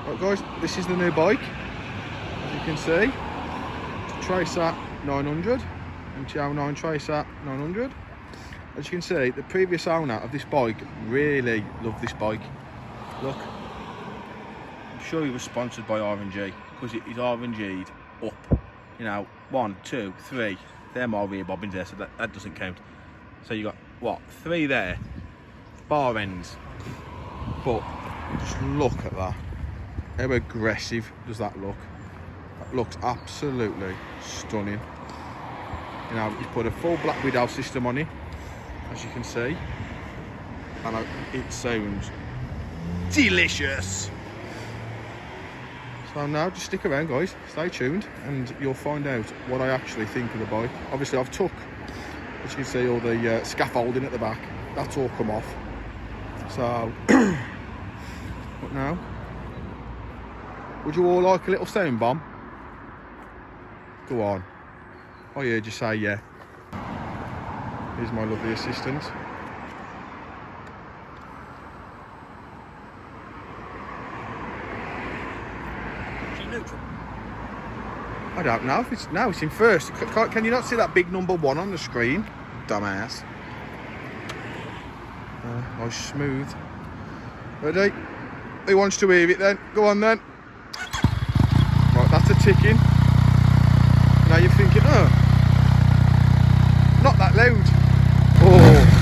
Right guys, this is the new bike, as you can see. It's a Tracer 900, MT09 Tracer 900. As you can see, the previous owner of this bike really loved this bike. Look, I'm sure he was sponsored by R&G, because it is R&G'd up. You know, 1, 2, 3, they're my rear bobbins there, so that doesn't count. So you got, what, 3 there, bar ends. But just look at that. How aggressive does that look? That looks absolutely stunning. You know, you put a full Black Widow system on it, as you can see, and it sounds delicious. So now just stick around guys, stay tuned, and you'll find out what I actually think of the bike. Obviously I've took, as you can see, all the scaffolding at the back, that's all come off. So, what now? Would you all like a little sound bomb? Go on. I heard you say yeah. Here's my lovely assistant. I don't know if it's now. It's in first. Can you not see that big number 1 on the screen? Dumbass. Nice smooth. Ready? Who wants to hear it then? Go on then. Right, that's a ticking. Now you're thinking, oh, not that loud. Oh.